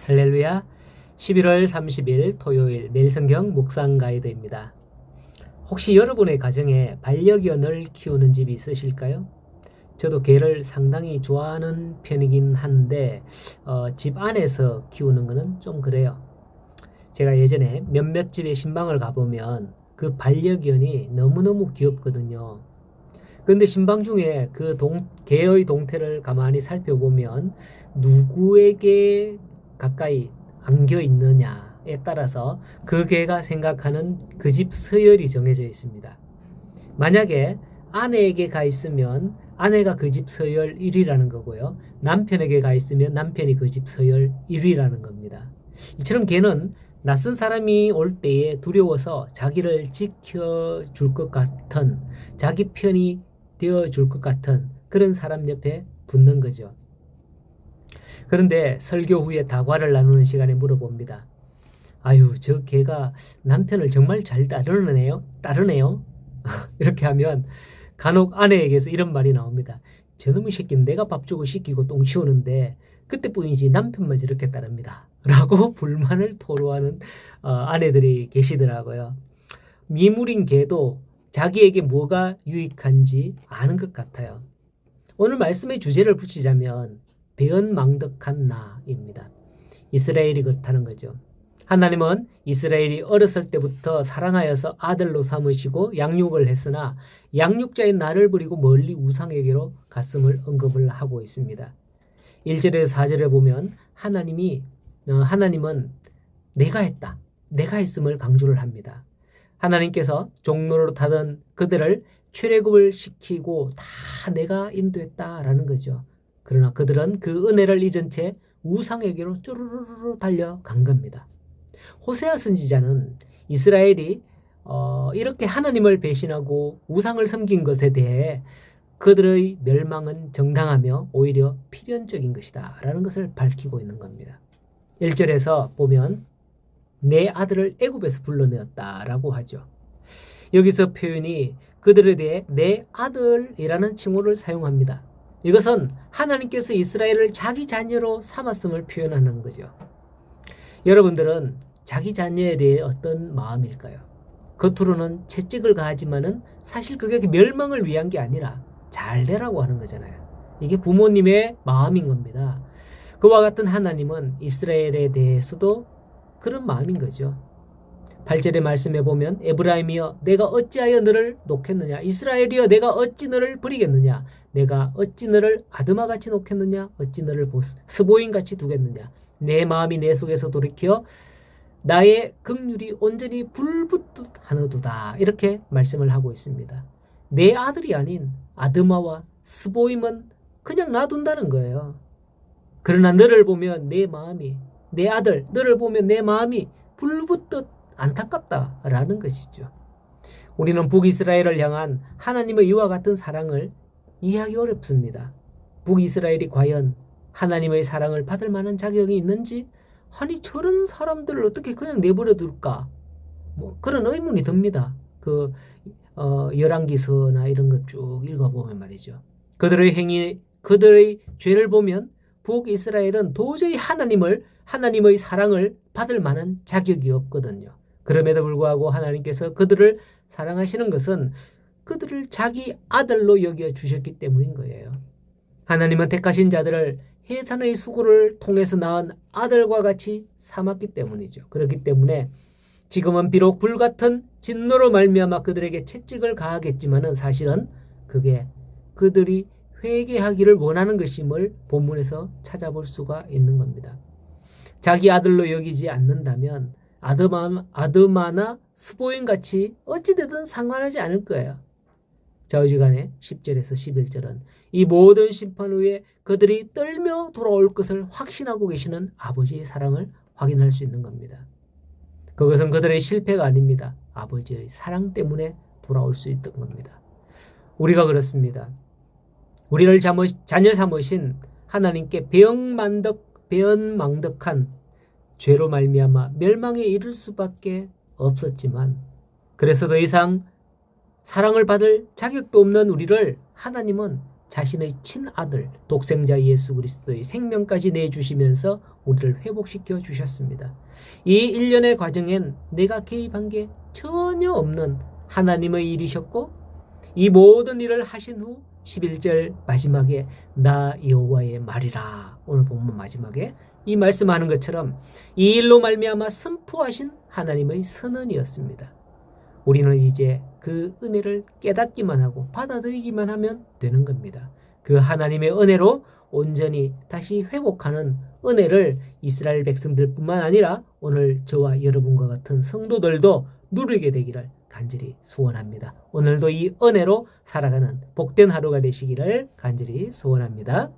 할렐루야. 11월 30일 토요일 매일성경 묵상 가이드입니다. 혹시 여러분의 가정에 반려견을 키우는 집이 있으실까요? 저도 개를 상당히 좋아하는 편이긴 한데 집 안에서 키우는 거는 좀 그래요. 제가 예전에 몇몇 집에 신방을 가보면 그 반려견이 너무너무 귀엽거든요. 그런데 신방 중에 그 개의 동태를 가만히 살펴보면 누구에게 가까이 안겨 있느냐에 따라서 그 개가 생각하는 그 집 서열이 정해져 있습니다. 만약에 아내에게 가 있으면 아내가 그 집 서열 1위라는 거고요. 남편에게 가 있으면 남편이 그 집 서열 1위라는 겁니다. 이처럼 개는 낯선 사람이 올 때에 두려워서 자기를 지켜줄 것 같은, 자기 편이 되어줄 것 같은 그런 사람 옆에 붙는 거죠. 그런데 설교 후에 다과를 나누는 시간에 물어봅니다. 아유, 저 개가 남편을 정말 잘 따르네요. 이렇게 하면 간혹 아내에게서 이런 말이 나옵니다. 저놈의 새끼는 내가 밥 주고 씻기고 똥 치우는데 그때뿐이지 남편만 저렇게 따릅니다. 라고 불만을 토로하는 아내들이 계시더라고요. 미물인 개도 자기에게 뭐가 유익한지 아는 것 같아요. 오늘 말씀의 주제를 붙이자면 배은망덕한 나입니다. 이스라엘이 그렇다는 거죠. 하나님은 이스라엘이 어렸을 때부터 사랑하여서 아들로 삼으시고 양육을 했으나 양육자인 나를 버리고 멀리 우상에게로 갔음을 언급을 하고 있습니다. 1절에서 4절에 보면 하나님은 내가 했다, 내가 했음을 강조를 합니다. 하나님께서 종로로 타던 그들을 출애굽을 시키고 다 내가 인도했다라는 거죠. 그러나 그들은 그 은혜를 잊은 채 우상에게로 쭈루루루 달려간 겁니다. 호세아 선지자는 이스라엘이 이렇게 하나님을 배신하고 우상을 섬긴 것에 대해 그들의 멸망은 정당하며 오히려 필연적인 것이다 라는 것을 밝히고 있는 겁니다. 1절에서 보면 내 아들을 애굽에서 불러내었다라고 하죠. 여기서 표현이 그들에 대해 내 아들이라는 칭호를 사용합니다. 이것은 하나님께서 이스라엘을 자기 자녀로 삼았음을 표현하는 거죠. 여러분들은 자기 자녀에 대해 어떤 마음일까요? 겉으로는 채찍을 가하지만은 사실 그게 멸망을 위한 게 아니라 잘 되라고 하는 거잖아요. 이게 부모님의 마음인 겁니다. 그와 같은 하나님은 이스라엘에 대해서도 그런 마음인 거죠. 8절의 말씀에 보면 에브라임이여 내가 어찌하여 너를 놓겠느냐, 이스라엘이여 내가 어찌 너를 버리겠느냐, 내가 어찌 너를 아드마같이 놓겠느냐, 어찌 너를 스보임같이 두겠느냐, 내 마음이 내 속에서 돌이켜 나의 긍휼이 온전히 불붙듯 하느도다, 이렇게 말씀을 하고 있습니다. 내 아들이 아닌 아드마와 스보임은 그냥 놔둔다는 거예요. 그러나 너를 보면 내 마음이, 내 아들 너를 보면 내 마음이 불붙듯 안타깝다라는 것이죠. 우리는 북이스라엘을 향한 하나님의 이와 같은 사랑을 이해하기 어렵습니다. 북이스라엘이 과연 하나님의 사랑을 받을 만한 자격이 있는지, 아니 저런 사람들을 어떻게 그냥 내버려 둘까, 그런 의문이 듭니다. 열왕기서나 이런 것 쭉 읽어보면 말이죠. 그들의 행위, 그들의 죄를 보면 북이스라엘은 도저히 하나님의 사랑을 받을 만한 자격이 없거든요. 그럼에도 불구하고 하나님께서 그들을 사랑하시는 것은 그들을 자기 아들로 여겨주셨기 때문인 거예요. 하나님은 택하신 자들을 해산의 수고를 통해서 낳은 아들과 같이 삼았기 때문이죠. 그렇기 때문에 지금은 비록 불같은 진노로 말미암아 그들에게 채찍을 가하겠지만은 사실은 그게 그들이 회개하기를 원하는 것임을 본문에서 찾아볼 수가 있는 겁니다. 자기 아들로 여기지 않는다면 아드마나 스보임같이 어찌되든 상관하지 않을 거예요. 좌우지간에 10절에서 11절은 이 모든 심판 후에 그들이 떨며 돌아올 것을 확신하고 계시는 아버지의 사랑을 확인할 수 있는 겁니다. 그것은 그들의 실패가 아닙니다. 아버지의 사랑 때문에 돌아올 수 있던 겁니다. 우리가 그렇습니다. 우리를 자녀 삼으신 하나님께 배은망덕한 죄로 말미암아 멸망에 이를 수밖에 없었지만, 그래서 더 이상 사랑을 받을 자격도 없는 우리를 하나님은 자신의 친아들 독생자 예수 그리스도의 생명까지 내주시면서 우리를 회복시켜 주셨습니다. 이 일련의 과정엔 내가 개입한 게 전혀 없는 하나님의 일이셨고, 이 모든 일을 하신 후 11절 마지막에 나 여호와의 말이라, 오늘 본문 마지막에 이 말씀하는 것처럼 이 일로 말미암아 선포하신 하나님의 선언이었습니다. 우리는 이제 그 은혜를 깨닫기만 하고 받아들이기만 하면 되는 겁니다. 그 하나님의 은혜로 온전히 다시 회복하는 은혜를 이스라엘 백성들뿐만 아니라 오늘 저와 여러분과 같은 성도들도 누리게 되기를 간절히 소원합니다. 오늘도 이 은혜로 살아가는 복된 하루가 되시기를 간절히 소원합니다.